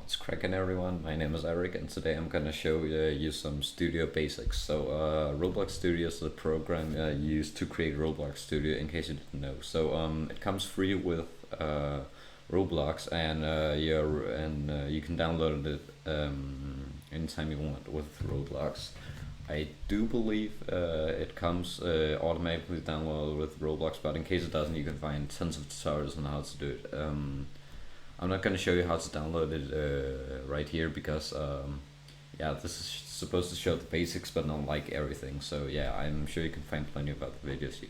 What's cracking, everyone? My name is Eric, and today I'm gonna show you some studio basics. Roblox Studio is the program used to create Roblox Studio, in case you didn't know. It comes free with Roblox, and you can download it anytime you want with Roblox. I do believe it comes automatically downloaded with Roblox, but in case it doesn't, you can find tons of tutorials on how to do it. I'm not going to show you how to download it right here because yeah, this is supposed to show the basics but not like everything. So yeah, I'm sure you can find plenty of other videos here.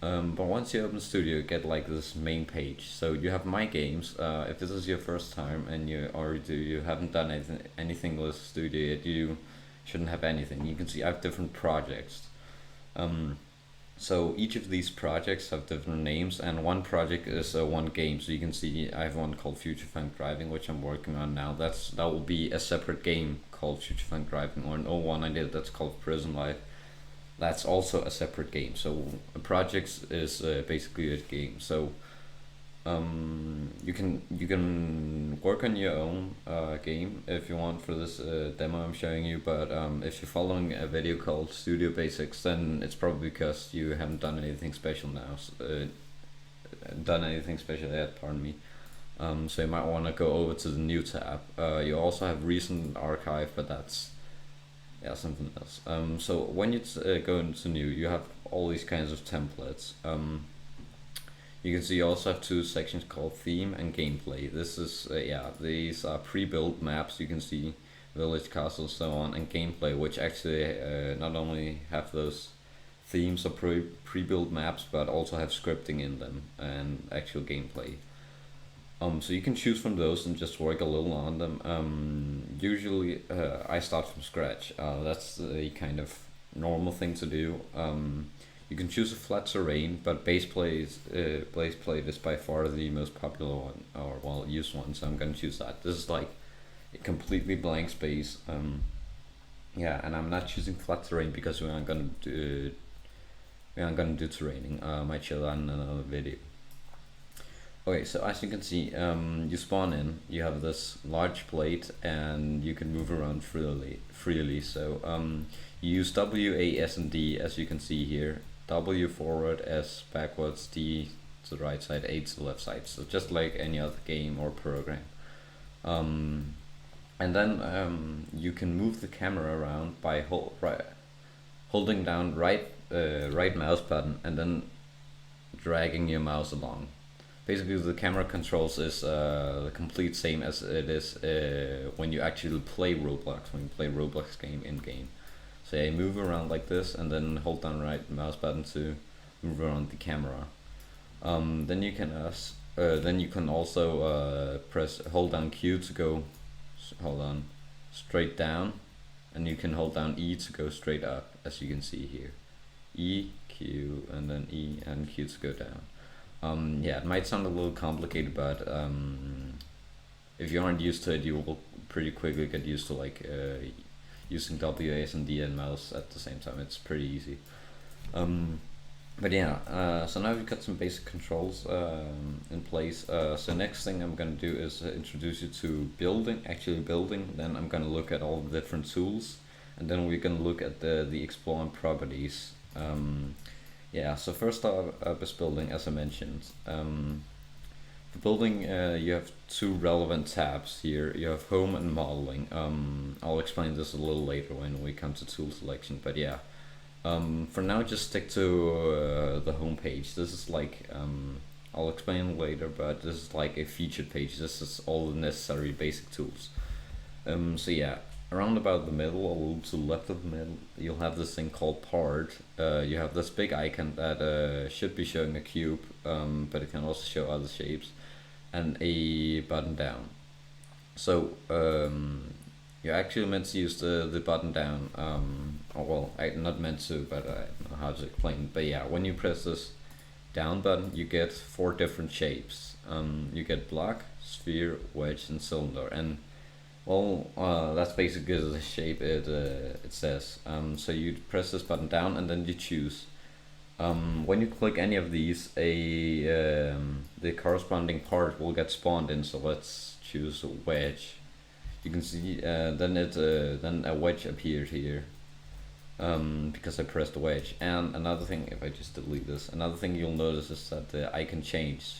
But once you open Studio, you get like this main page. So you have My Games. If this is your first time and you haven't done anything with Studio yet, you shouldn't have anything. You can see I have different projects. So each of these projects have different names, and one project is one game. So you can see I have one called Future Funk Driving, which I'm working on now. That will be a separate game called Future Funk Driving, or an old one I did that's called Prison Life. That's also a separate game. So a project is basically a game. So you can work on your own game if you want for this demo I'm showing you, but if you're following a video called Studio Basics, then it's probably because you haven't done anything special yet, pardon me. So you might want to go over to the new tab. You also have recent archive, but that's something else. So when you go into new, you have all these kinds of templates. You can see you also have two sections called theme and gameplay. This is these are pre-built maps. You can see village, castle, so on, and gameplay, which actually not only have those themes or pre-built maps, but also have scripting in them and actual gameplay. So you can choose from those and just work a little on them. Usually I start from scratch. That's the kind of normal thing to do. You can choose a flat terrain, but base plate is by far the most popular one, or well used one, so I'm gonna choose that. This is like a completely blank space. And I'm not choosing flat terrain because we aren't gonna do terraining. I might show that in another video. Okay, so as you can see, you spawn in, you have this large plate, and you can move around freely. So you use W, A, S, and D, as you can see here. W forward, S backwards, D to the right side, A to the left side. So just like any other game or program. And then you can move the camera around by holding down right mouse button and then dragging your mouse along. Basically, the camera controls is the complete same as it is when you actually play Roblox, when you play Roblox game in-game. So I move around like this and then hold down right mouse button to move around the camera. Then you can also hold down Q to go straight down, and you can hold down E to go straight up, as you can see here. E, Q, and then E and Q to go down. It might sound a little complicated, but if you aren't used to it, you will pretty quickly get used to using W, A, S, and D and mouse at the same time. It's pretty easy. So now we've got some basic controls in place. So next thing I'm gonna do is introduce you to actually building. Then I'm gonna look at all the different tools, and then we're gonna look at the explore and properties. So first up is building, as I mentioned. For building, you have two relevant tabs here. You have home and modeling. I'll explain this a little later when we come to tool selection, but yeah. For now, just stick to the home page. This is like, I'll explain later, but this is like a featured page. This is all the necessary basic tools. Around about the middle, or a little to the left of the middle, you'll have this thing called part. You have this big icon that should be showing a cube, but it can also show other shapes, and a button down. So you're actually meant to use the button down, not meant to, but I don't know how to explain. But yeah, when you press this down button, you get 4 different shapes. You get block, sphere, wedge, and cylinder, and that's basically the shape it says. So you press this button down and then you choose. When you click any of these, the corresponding part will get spawned in. So let's choose a wedge. you can see then a wedge appeared here, because I pressed the wedge. And another thing, if I just delete this, another thing you'll notice is that the icon changed.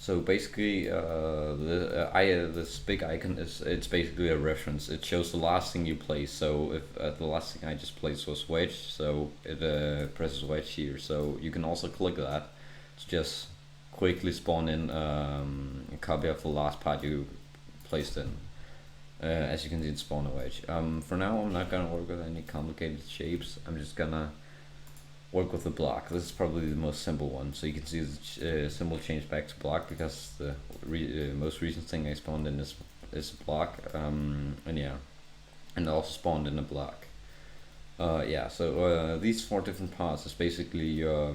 So basically, this big icon it's basically a reference. It shows the last thing you placed. So if the last thing I just placed was wedge, so it presses wedge here. So you can also click that to just quickly spawn in a copy of the last part you placed in. As you can see, it's spawn a wedge. For now, I'm not gonna work with any complicated shapes. I'm just gonna work with the block. This is probably the most simple one. So you can see the symbol changed back to block because the most recent thing I spawned in is a block. And yeah, and it also spawned in a block. Yeah, so these 4 different parts is basically your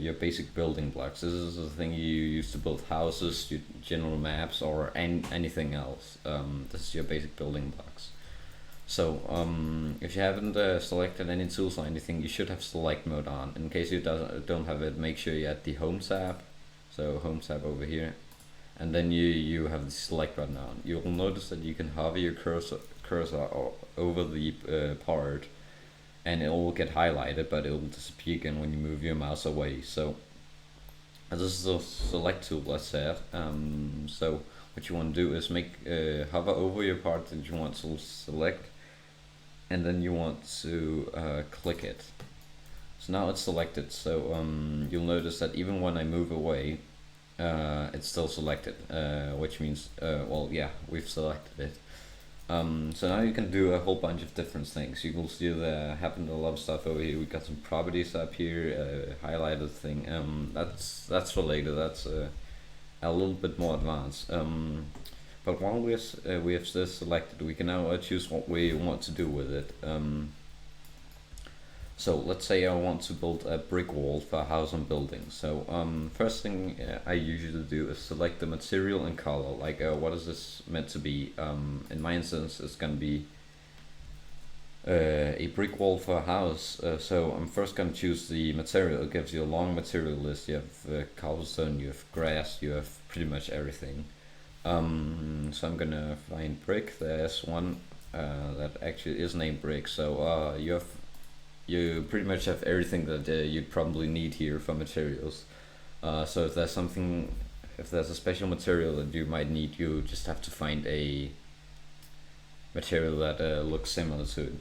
your basic building blocks. This is the thing you use to build houses, your general maps, or anything else. This is your basic building blocks. So if you haven't selected any tools or anything, you should have select mode on. In case you don't have it, make sure you add the home tab. So home tab over here, and then you have the select button on. You'll notice that you can hover your cursor over the part, and it will get highlighted, but it will disappear again when you move your mouse away. So this is a select tool, let's say. So what you want to do is hover over your part that you want to select, and then you want to click it. So now it's selected. So you'll notice that even when I move away, it's still selected, which means well, yeah, we've selected it. So now you can do a whole bunch of different things. You will see there happened a lot of stuff over here. We got some properties up here, highlighted thing. That's for later. That's a little bit more advanced. But while we have this selected, we can now choose what we want to do with it. So let's say I want to build a brick wall for a house I'm building. So first thing I usually do is select the material and color. Like what is this meant to be? In my instance, it's going to be a brick wall for a house. So I'm first going to choose the material. It gives you a long material list. You have cobblestone, you have grass, you have pretty much everything. So I'm going to find brick. There's one that actually is named brick. So you pretty much have everything that you'd probably need here for materials. So if there's a special material that you might need, you just have to find a material that looks similar to it.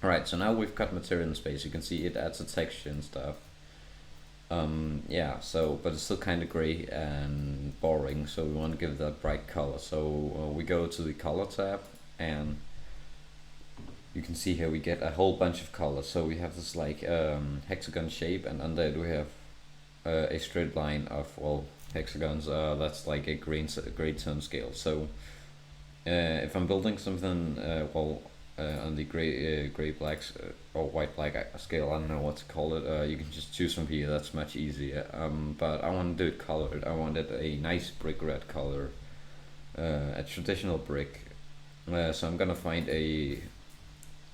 Alright, so now we've got material in space. You can see it adds a texture and stuff. Yeah, so but it's still kind of gray and boring, so we want to give that bright color. So we go to the color tab, and you can see here we get a whole bunch of colors. So we have this like hexagon shape, and under it we have a straight line of, well, hexagons. That's like a gray tone scale. So if I'm building something on the gray black or white black scale, I don't know what to call it, you can just choose from here. That's much easier. But I want to do it colored. I wanted a nice brick red color, a traditional brick. So I'm gonna find a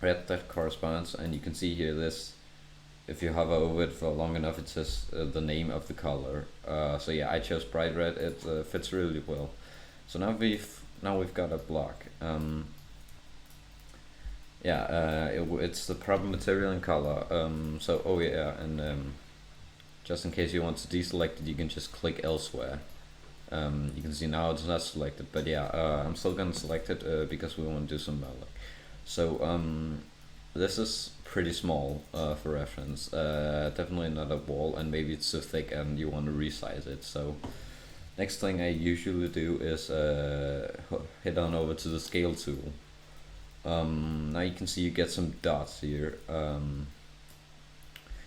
red that corresponds, and you can see here this, if you hover over it for long enough, it says the name of the color. So yeah, I chose bright red. It fits really well. So now we've got a block. Yeah, it's the proper material and color. So oh yeah, and just in case you want to deselect it, you can just click elsewhere. You can see now it's not selected, but yeah, I'm still gonna select it because we want to do some malloc. So this is pretty small for reference. Definitely not a wall, and maybe it's too thick and you want to resize it. So next thing I usually do is head on over to the scale tool. Now you can see you get some dots here.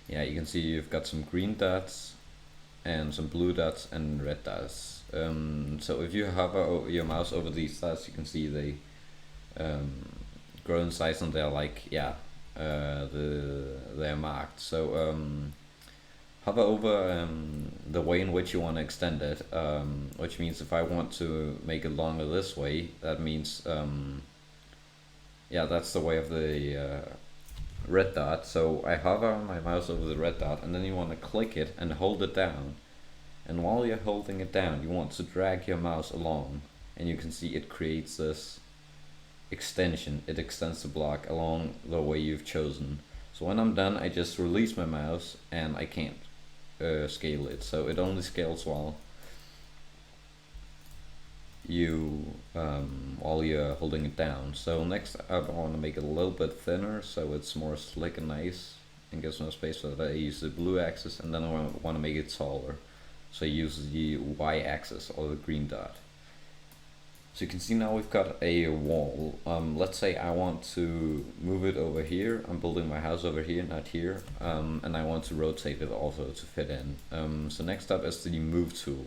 Yeah, you can see you've got some green dots and some blue dots and red dots. So if you hover your mouse over these dots, you can see they grow in size, and they're like, yeah, they're marked. So hover over the way in which you want to extend it, which means if I want to make it longer this way, that means yeah, that's the way of the red dot. So I hover my mouse over the red dot, and then you want to click it and hold it down. And while you're holding it down, you want to drag your mouse along, and you can see it creates this extension. It extends the block along the way you've chosen. So when I'm done, I just release my mouse and I can't scale it. So it only scales while you're holding it down. So next up, I want to make it a little bit thinner so it's more slick and nice and gives more space. So that I use the blue axis, and then I want to make it taller. So I use the Y axis or the green dot. So you can see now we've got a wall. Let's say I want to move it over here. I'm building my house over here, not here. And I want to rotate it also to fit in. So next up is the move tool.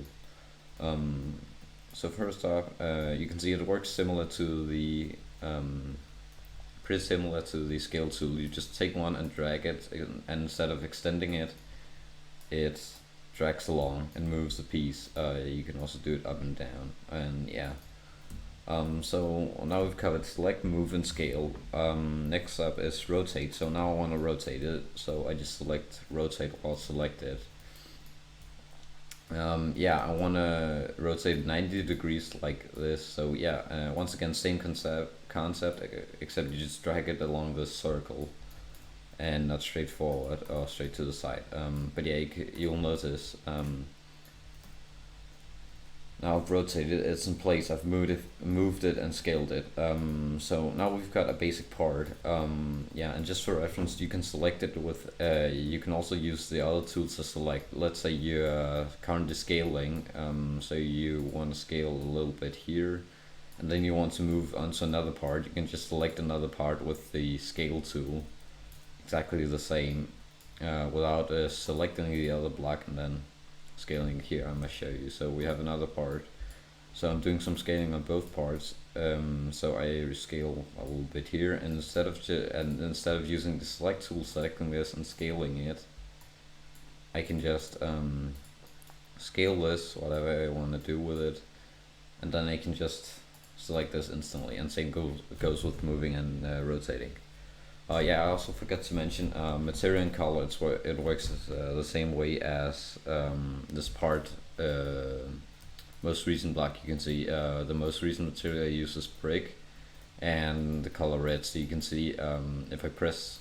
So first off, you can see it works similar to the pretty similar to the scale tool. You just take one and drag it, and instead of extending it, it drags along and moves the piece. You can also do it up and down, and yeah. So now we've covered select, move, and scale. Next up is rotate. So now I want to rotate it. So I just select rotate while selected. Yeah, I want to rotate 90 degrees like this. So yeah, once again, same concept, except you just drag it along this circle and not straight forward or straight to the side. But yeah, you'll notice now I've rotated it, it's in place, I've moved it and scaled it. So now we've got a basic part. Yeah, and just for reference, you can select it with, you can also use the other tools to select. Let's say you're currently scaling, so you want to scale a little bit here, and then you want to move on to another part. You can just select another part with the scale tool, exactly the same, without selecting the other block and then scaling here. I'm gonna show you. So we have another part, so I'm doing some scaling on both parts. So I rescale a little bit here, and instead of using the select tool, selecting this and scaling it, I can just scale this whatever I want to do with it, and then I can just select this instantly, and same goes with moving and rotating. Yeah, I also forgot to mention material and color. It works the same way as this part. Most recent block, you can see the most recent material I use is brick, and the color red. So you can see if I press,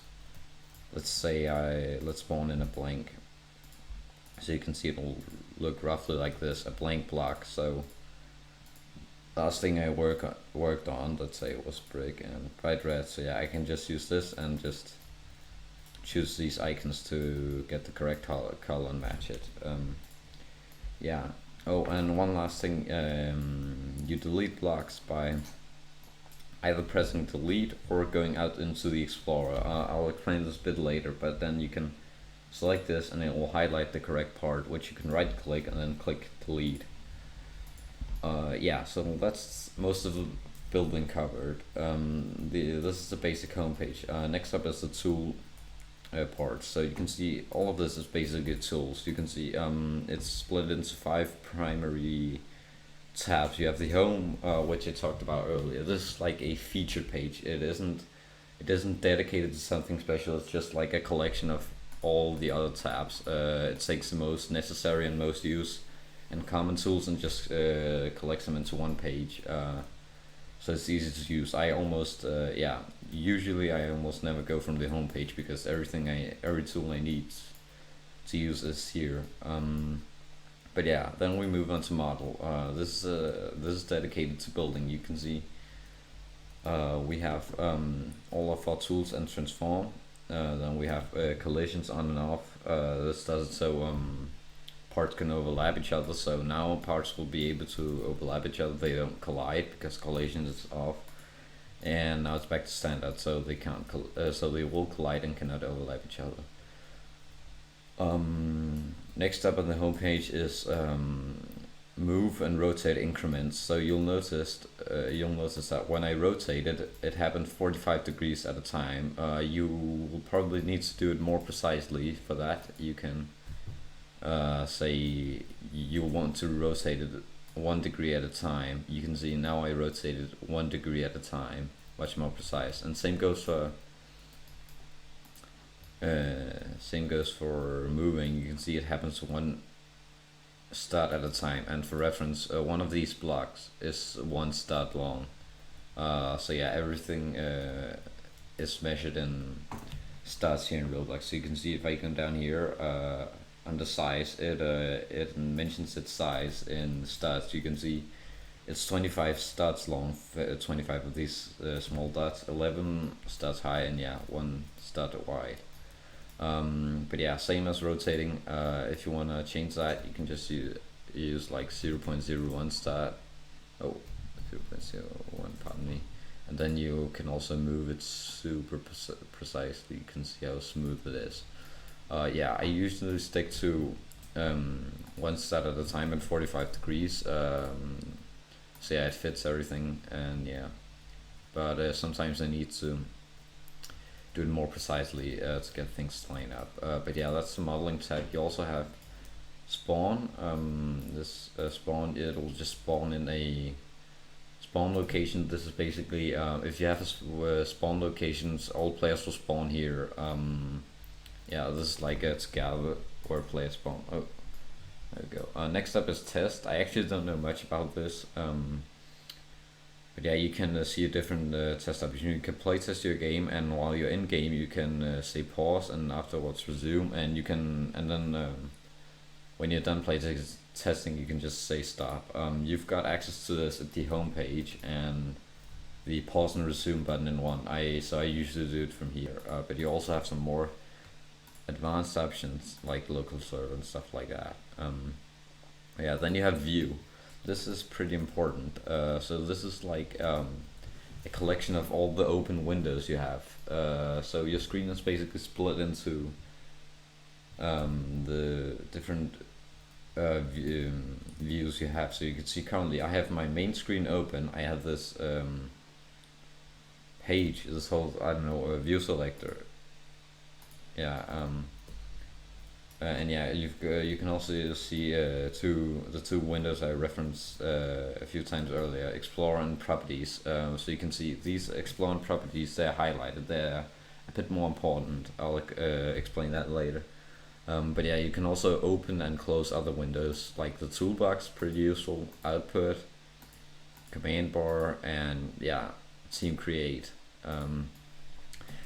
let's spawn in a blank. So you can see it will look roughly like this, a blank block. So last thing I worked on, let's say it was brick and bright red. So yeah, I can just use this and just choose these icons to get the correct color and match it. Yeah. Oh, and one last thing, you delete blocks by either pressing delete or going out into the Explorer. I'll explain this a bit later, but then you can select this and it will highlight the correct part, which you can right click and then click delete. Yeah, so that's most of the building covered. This is the basic homepage. Next up is the tool part. So you can see all of this is basically tools. You can see it's split into 5 primary tabs. You have the home, which I talked about earlier. This is like a feature page. It isn't dedicated to something special. It's just like a collection of all the other tabs. It takes the most necessary and most used and common tools and just collects them into one page, so it's easy to use. Usually I almost never go from the home page because every tool I need to use is here. But yeah, then we move on to model. This is dedicated to building. You can see we have all of our tools and transform. Then we have collisions on and off. This does it so parts can overlap each other. So now parts will be able to overlap each other. They don't collide because collision is off. And now it's back to standard, so they can't. So they will collide and cannot overlap each other. Next up on the homepage is move and rotate increments. So you'll notice that when I rotate it, it happened 45 degrees at a time. You will probably need to do it more precisely. For that, you can say you want to rotate it 1 degree at a time. You can see now I rotated 1 degree at a time, much more precise. And same goes for moving. You can see it happens 1 stud at a time. And for reference, one of these blocks is 1 stud long. So yeah, everything is measured in studs here in Roblox. So you can see if I come down here under size, it mentions its size in studs. You can see it's 25 studs long, 25 of these small dots, 11 studs high, and yeah, 1 stud wide. But yeah, same as rotating. If you want to change that, you can just use like 0.01 stud. Oh, 0.01, pardon me. And then you can also move it super precisely. You can see how smooth it is. Yeah, I usually stick to 1 stud at a time at 45 degrees. So yeah, it fits everything, and yeah. But sometimes I need to do it more precisely to get things lined up. But yeah, that's the modeling tab. You also have spawn. This spawn, it'll just spawn in a spawn location. This is basically if you have a spawn locations, all players will spawn here. Yeah, this is like a gather where players spawn. Oh, there we go. Next up is test. I actually don't know much about this. But yeah, you can see a different test option. You can play test your game, and while you're in game, you can say pause and afterwards resume. And you can, and then when you're done play testing, you can just say stop. You've got access to this at the home page and the pause and resume button in one. So I usually do it from here. But you also have some more advanced options like local server and stuff like that. Yeah, then you have view. This is pretty important. So this is like a collection of all the open windows you have. So your screen is basically split into the different views you have. So you can see currently I have my main screen open. I have this page, this whole, I don't know, view selector. Yeah, and yeah, you can also see the two windows I referenced a few times earlier, Explore and Properties. So you can see these Explore and Properties, they're highlighted. They're a bit more important. I'll explain that later. But yeah, you can also open and close other windows, like the toolbox, pretty useful, output, command bar, and yeah, team create.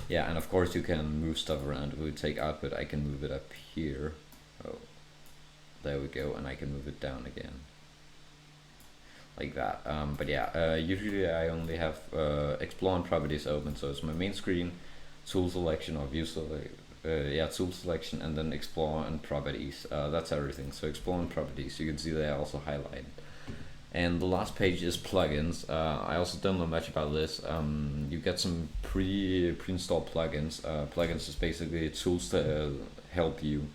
Yeah, and of course you can move stuff around. If we take output, I can move it up here. Oh, there we go, and I can move it down again, like that. But yeah, usually I only have Explore and Properties open, so it's my main screen, tool selection or view tool selection, and then Explore and Properties. That's everything. So Explore and Properties, you can see they are also highlighted. And the last page is plugins. I also don't know much about this. You get some pre-installed plugins. Plugins is basically tools to help you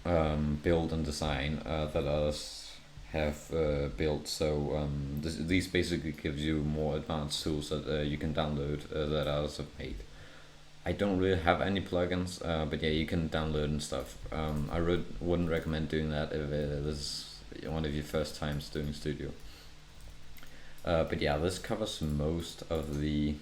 build and design that others have built. So these basically gives you more advanced tools that you can download that others have made. I don't really have any plugins, but yeah, you can download and stuff. I wouldn't recommend doing that if this is one of your first times doing studio. But yeah, this covers most of the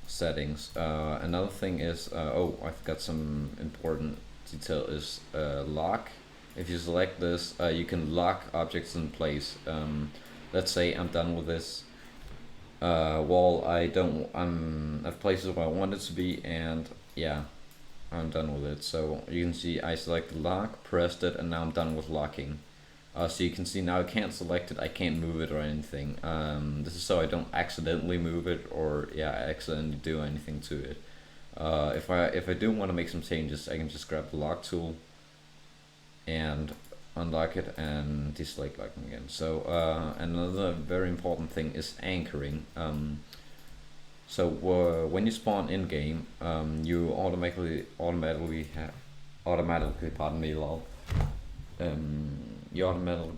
settings. Another thing is, oh, I forgot some important detail, is lock. If you select this, you can lock objects in place. Let's say I'm done with this wall. I'm at places where I want it to be, and yeah, I'm done with it. So you can see I selected lock, pressed it, and now I'm done with locking. So you can see now I can't select it, I can't move it or anything. This is so I don't accidentally move it or yeah, accidentally do anything to it. If I do want to make some changes, I can just grab the lock tool and unlock it and deselect locking again. So another very important thing is anchoring. So when you spawn in game, you automatically pardon me, lol. You automatically,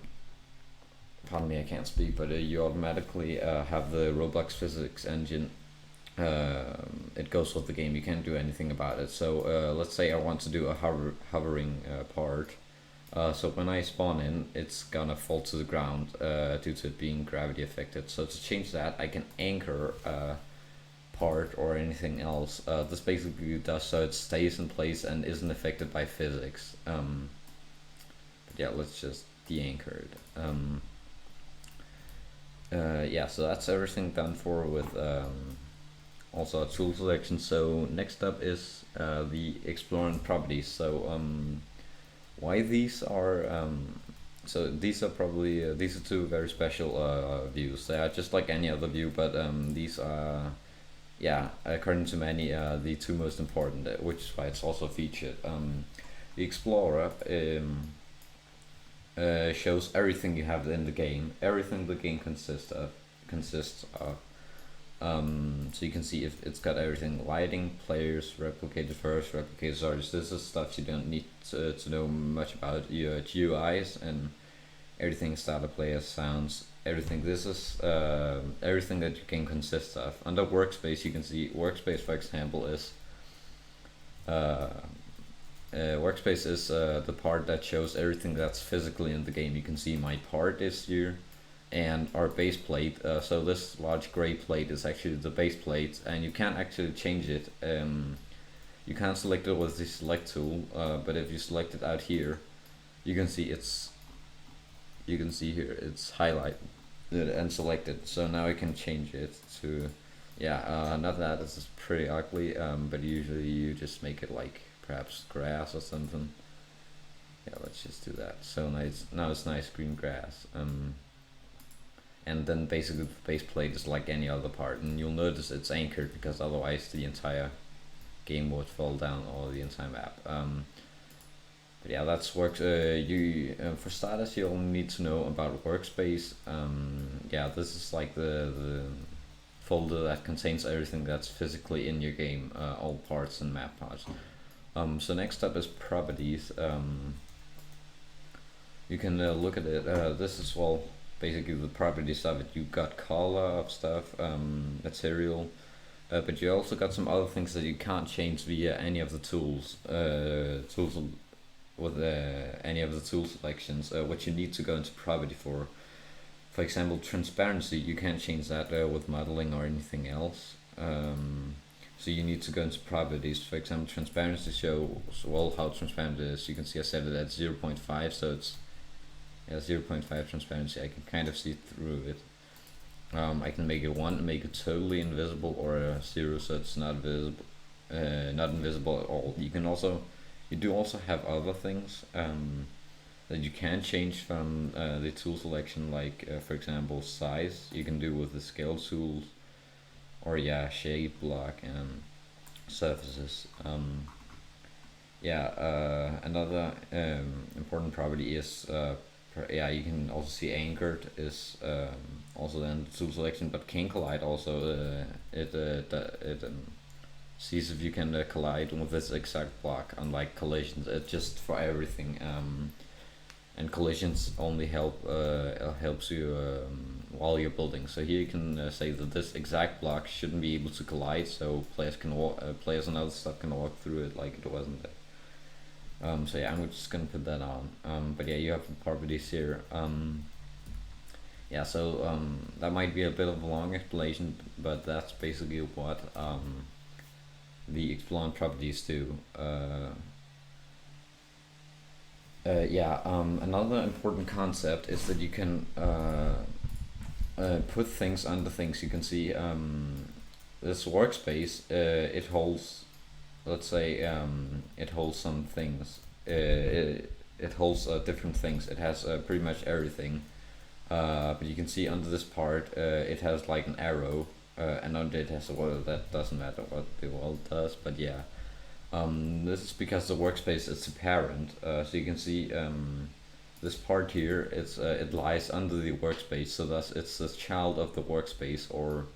pardon me, I can't speak, but you automatically have the Roblox physics engine. It goes with the game. You can't do anything about it. So let's say I want to do a hovering part. So when I spawn in, it's gonna fall to the ground due to it being gravity affected. So to change that, I can anchor part or anything else. This basically does so it stays in place and isn't affected by physics. But yeah, let's just de-anchor it. Yeah, so that's everything done for with also a tool selection. So next up is the exploring properties. So why these are so these are probably these are two very special views. They are just like any other view, but these are, yeah, according to many, the two most important, which is why it's also featured. The Explorer shows everything you have in the game, everything the game consists of. So you can see if it's got everything: lighting, players, replicated first, replicated artists. This is stuff you don't need to know much about. Your GUIs and everything, starter players, sounds, everything. This is everything that your game consists of. Under workspace, you can see workspace, for example, is workspace is the part that shows everything that's physically in the game. You can see my part is here, and our base plate. So this large gray plate is actually the base plate, and you can't actually change it. You can't select it with the select tool, but if you select it out here, you can see here it's highlighted and selected. So now I can change it to, yeah, not that, this is pretty ugly, but usually you just make it like perhaps grass or something. Yeah, let's just do that. So nice, now it's nice green grass. And then basically the base plate is like any other part, and you'll notice it's anchored because otherwise the entire game would fall down, or the entire map. But yeah, that's works. For starters, you only need to know about workspace. Yeah, this is like the folder that contains everything that's physically in your game, all parts and map parts. So next up is properties. You can look at it. This is, well, basically the properties of it. You got color of stuff, material, but you also got some other things that you can't change via any of the tools. With any of the tool selections, what you need to go into property for. For example, transparency, you can't change that with modeling or anything else. So you need to go into properties. For example, transparency shows, well, how transparent it is. You can see I set it at 0.5, so it's 0.5 transparency. I can kind of see through it. I can make it 1, make it totally invisible, or 0, so it's not visible, not invisible at all. You do also have other things that you can change from the tool selection, like for example size. You can do with the scale tools, or yeah, shape, block, and surfaces. Another important property is you can also see anchored is also then the tool selection, but can collide also. It sees if you can collide with this exact block. Unlike collisions, it's just for everything, and collisions only helps you while you're building. So here you can say that this exact block shouldn't be able to collide, so players and other stuff can walk through it like it wasn't there. So yeah, I'm just gonna put that on. But yeah, you have the properties here. That might be a bit of a long explanation, but that's basically what the exploring properties do. Another important concept is that you can put things under things. You can see this workspace. It holds, let's say, it holds some things. It holds different things. It has pretty much everything. But you can see under this part, it has like an arrow. And under it has a world. That doesn't matter what the world does, but yeah. This is because the workspace is a parent. So you can see this part here. It lies under the workspace, so thus it's the child of the workspace, or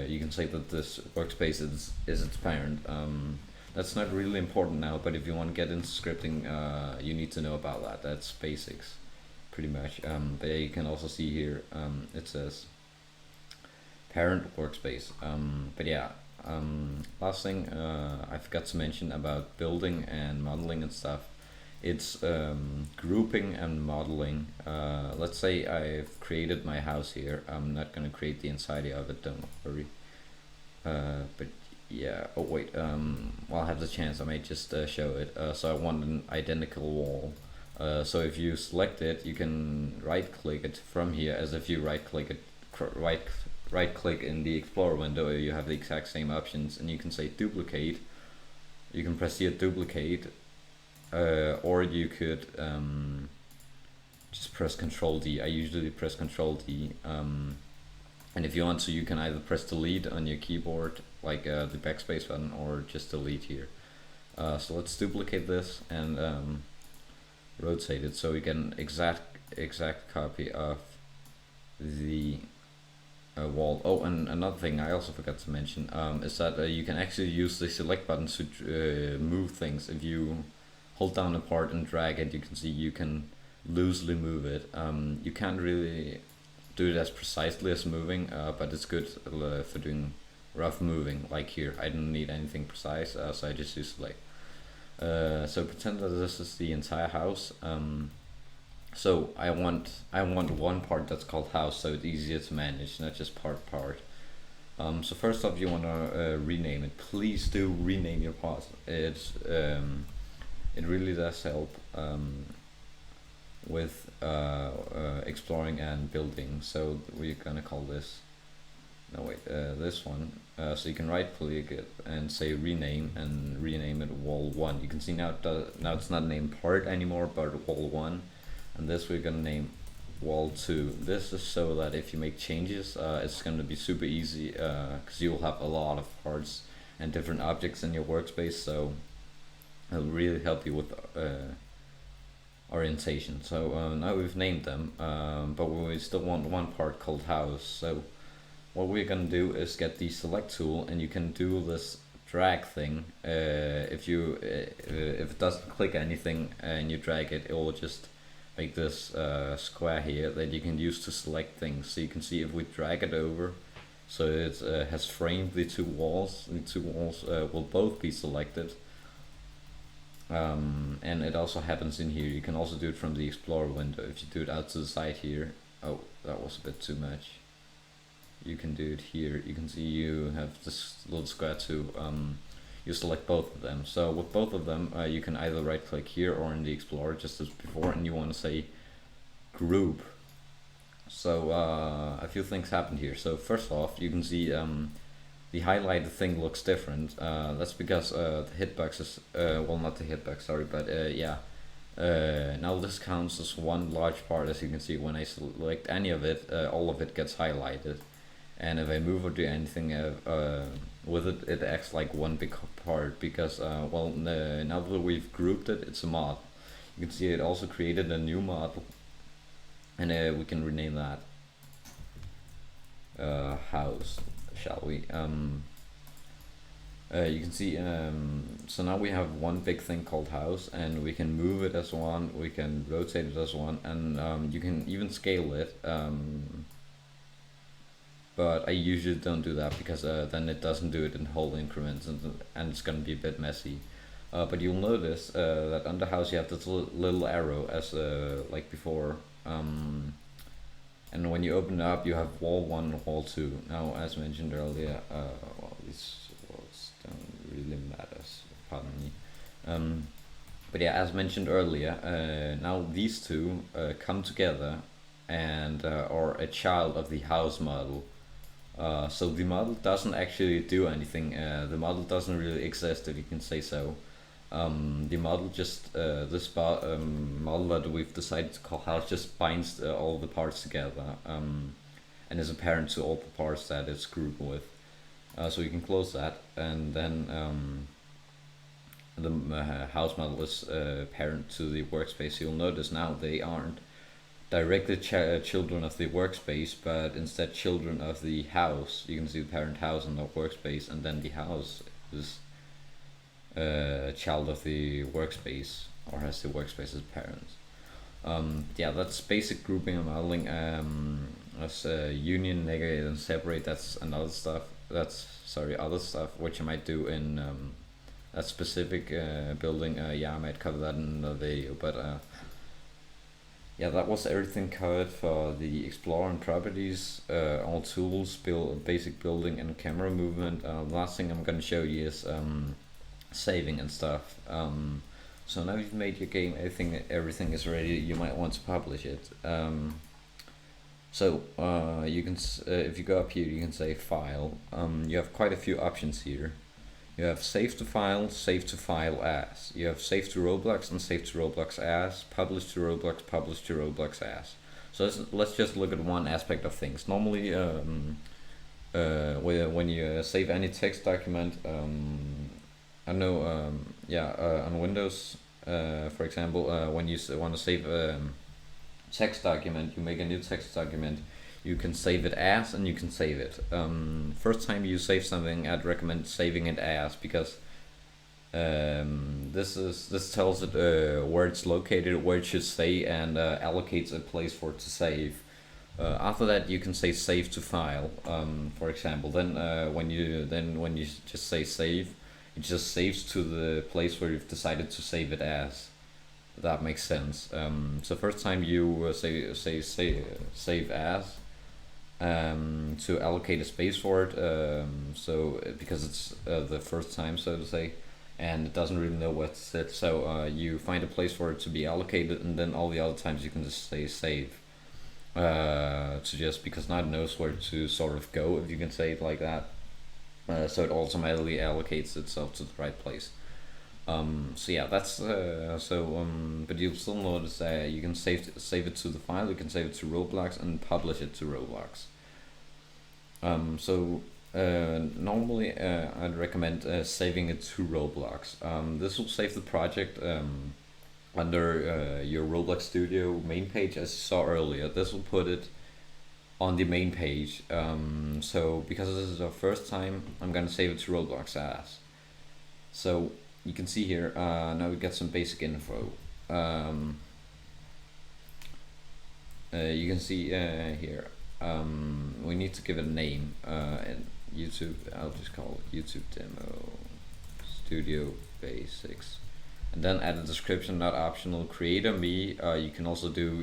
you can say that this workspace is its parent. That's not really important now, but if you want to get into scripting, you need to know about that. That's basics, pretty much. But you can also see here, it says parent workspace. But yeah, last thing I forgot to mention about building and modeling and stuff. It's grouping and modeling. Let's say I've created my house here. I'm not gonna create the inside of it, don't worry. But yeah, oh wait, while I have the chance I might just show it. So I want an identical wall. So if you select it, you can right click it from here as if you right click it, right click in the Explorer window. You have the exact same options, and you can say duplicate. You can press here duplicate, or you could just press Control D. I usually press Control D. And if you want to, you can either press delete on your keyboard, like the backspace button, or just delete here. So let's duplicate this and rotate it so we get an exact copy of the wall. Oh, and another thing I also forgot to mention is that you can actually use the select button to move things. If you hold down a part and drag it, you can see you can loosely move it. You can't really do it as precisely as moving, but it's good for doing rough moving, like here. I don't need anything precise, so I just use select. So pretend that this is the entire house. So I want one part that's called house, so it's easier to manage, not just part. So first off, you want to rename it. Please do rename your part. It really does help with exploring and building. So we're gonna call this, no wait, this one. So you can right click it and say rename, and rename it wall 1. You can see now now it's not named part anymore, but wall 1. And this we're gonna name wall 2. This is so that if you make changes, it's gonna be super easy, because you'll have a lot of parts and different objects in your workspace, so it'll really help you with orientation. So now we've named them, but we still want one part called house. So what we're gonna do is get the select tool, and you can do this drag thing. If it doesn't click anything and you drag it, it will just make this square here that you can use to select things. So you can see if we drag it over, so it has framed the two walls. The two walls will both be selected. And it also happens in here. You can also do it from the Explorer window. If you do it out to the side here, oh, that was a bit too much. You can do it here. You can see you have this little square too. You select both of them. So with both of them, you can either right click here or in the Explorer, just as before, and you want to say group. So a few things happened here. So first off, you can see the highlighted thing looks different. That's because the hitboxes, well, not the hitbox, sorry, but yeah. Now this counts as one large part. As you can see, when I select any of it, all of it gets highlighted. And if I move or do anything with it, it acts like one big part, because well, now that we've grouped it, it's a mod. You can see it also created a new model, and we can rename that house, shall we? You can see, so now we have one big thing called house, and we can move it as one, we can rotate it as one, and you can even scale it. But I usually don't do that, because then it doesn't do it in whole increments, and it's gonna be a bit messy. But you'll notice that under house you have this little arrow as like before, and when you open it up you have wall 1 and wall 2. Now, as mentioned earlier, well, these walls don't really matter, pardon me. But yeah, as mentioned earlier, now these two come together and are a child of the house model. So the model doesn't actually do anything. The model doesn't really exist, if you can say so. The model just, this model that we've decided to call house, just binds all the parts together, and is apparent to all the parts that it's grouped with. So you can close that, and then the house model is parent to the workspace. You'll notice now they aren't directly children of the workspace, but instead children of the house. You can see the parent house and the workspace, and then the house is child of the workspace, or has the workspace as parents. Yeah, that's basic grouping and modeling. As union, negate, and separate, that's another stuff. That's other stuff which I might do in that specific building. Yeah, I might cover that in another video, but Yeah, that was everything covered for the Explorer and properties, all tools, basic building and camera movement. Last thing I'm gonna show you is saving and stuff. So now you've made your game, everything is ready. You might want to publish it. You can, if you go up here, you can say file. You have quite a few options here. You have save to file as. You have save to Roblox and save to Roblox as. Publish to Roblox, publish to Roblox as. So let's just look at one aspect of things. Normally, when you save any text document, I know, on Windows, for example, when you want to save a text document, you make a new text document, you can save it as and you can save it. First time you save something, I'd recommend saving it as, because this tells it where it's located, where it should stay, and allocates a place for it to save. After that, you can say save to file, for example. Then when you just say save, it just saves to the place where you've decided to save it as. That makes sense. So first time you save as, to allocate a space for it. Because it's the first time, so to say, and it doesn't really know what's it. So you find a place for it to be allocated, and then all the other times you can just say save. Because now it knows where to sort of go, if you can say it like that. So it automatically allocates itself to the right place. So yeah, that's but you'll still notice that you can save it to the file, you can save it to Roblox and publish it to Roblox. Normally I'd recommend saving it to Roblox. This will save the project under your Roblox Studio main page, as you saw earlier. This will put it on the main page. So because this is our first time, I'm gonna save it to Roblox as. So you can see here, now we get some basic info. You can see here, we need to give it a name. And YouTube, I'll just call it YouTube Demo Studio Basics. And then add a description, not optional. Create a me. You can also do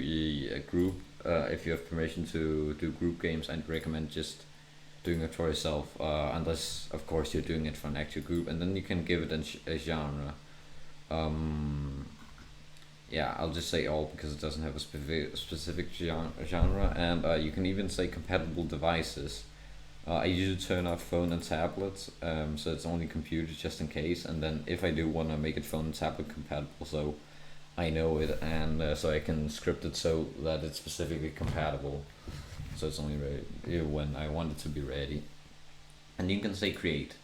a group if you have permission to do group games. I'd recommend just doing it for yourself, unless of course you're doing it for an actual group. And then you can give it a genre. Yeah, I'll just say all because it doesn't have a specific genre. And you can even say compatible devices. I usually turn off phone and tablets, so it's only computers just in case. And then if I do want to make it phone and tablet compatible, so I know it, and so I can script it so that it's specifically compatible. So it's only ready when I want it to be ready. And you can say create.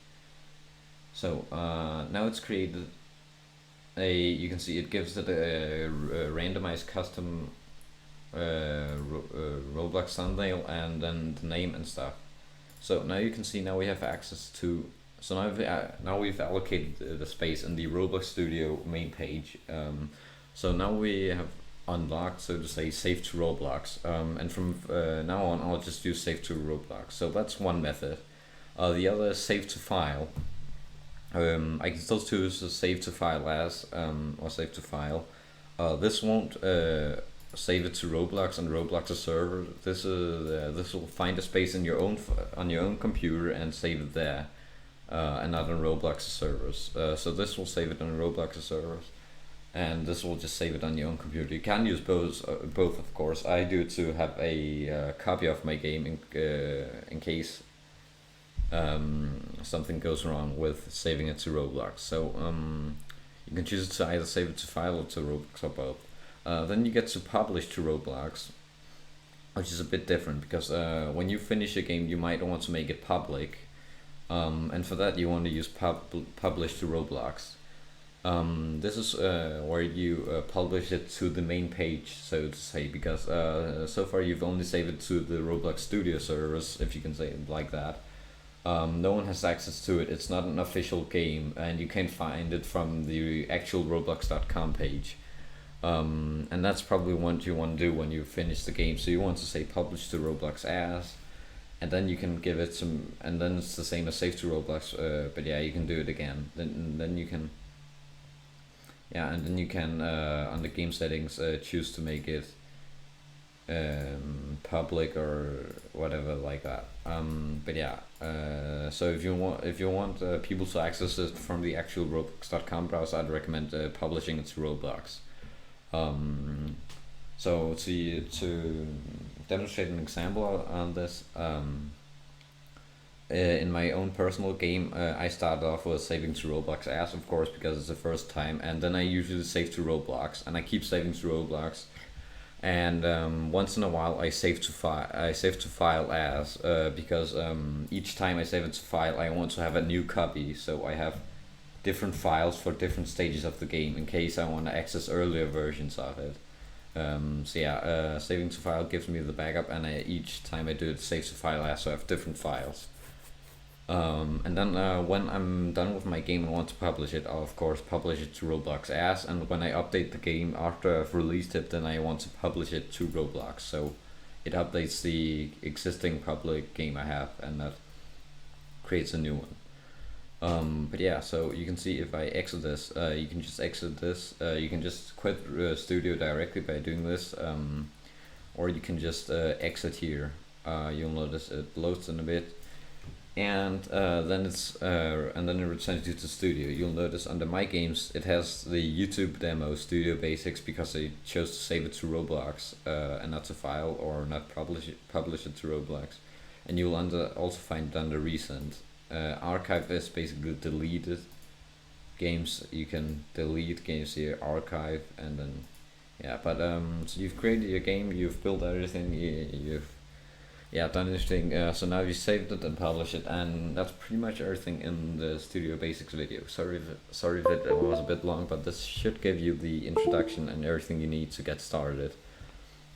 So now it's created. You can see it gives it a randomized custom Roblox thumbnail and then the name and stuff. So now you can see, now we have access to, so now we've allocated the space in the Roblox Studio main page. So now we have unlocked, so to say, save to Roblox. And from now on, I'll just use save to Roblox. So that's one method. The other is save to file. I can still choose save to file as, or save to file. This won't save it to Roblox and Roblox's server. This will find a space in your own on your own computer and save it there, and not on Roblox's servers. So this will save it on Roblox's servers, and this will just save it on your own computer. You can use both of course. I do to have a copy of my game in case something goes wrong with saving it to Roblox. So you can choose to either save it to file or to Roblox or both. Then you get to publish to Roblox, which is a bit different because when you finish a game, you might want to make it public, and for that you want to use publish to Roblox. This is where you publish it to the main page, so to say, because so far you've only saved it to the Roblox Studio servers, if you can say it like that. No one has access to it. It's not an official game, and you can't find it from the actual Roblox.com page. And that's probably what you want to do when you finish the game. So you want to say publish to Roblox as, and then you can give it some, and then it's the same as save to Roblox. But yeah, you can do it again. Then you can, yeah, and then you can on the game settings choose to make it public or whatever like that. But yeah, so if you want people to access it from the actual Roblox.com browser, I'd recommend publishing it to Roblox. Um, so to demonstrate an example on this, in my own personal game, I started off with saving to Roblox as, of course, because it's the first time, and then I usually save to Roblox, and I keep saving to Roblox. And once in a while, I save to file as, because each time I save it to file, I want to have a new copy, so I have different files for different stages of the game in case I want to access earlier versions of it. So yeah, saving to file gives me the backup, and each time I do it, save to file as, so I have different files. And then when I'm done with my game and want to publish it, I'll of course publish it to Roblox as, and when I update the game after I've released it, then I want to publish it to Roblox. So it updates the existing public game I have, and that creates a new one. But yeah, so you can see if I exit this, you can just exit this. You can just quit Studio directly by doing this, or you can just exit here. You'll notice it loads in a bit, and then it returns you to Studio. You'll notice under My Games it has the YouTube demo Studio Basics because I chose to save it to Roblox and not to file or not publish it to Roblox. And you'll also find it under Recent. Archive is basically deleted games. You can delete games here, archive, and then yeah. But so you've created your game, you've built everything, you've done anything. So now you saved it and published it, and that's pretty much everything in the Studio Basics video. Sorry if it was a bit long, but this should give you the introduction and everything you need to get started.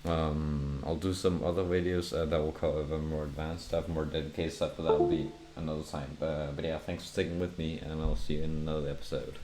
I'll do some other videos that will cover more advanced stuff, more dedicated stuff, but that'll be another time. But yeah, thanks for sticking with me, and I'll see you in another episode.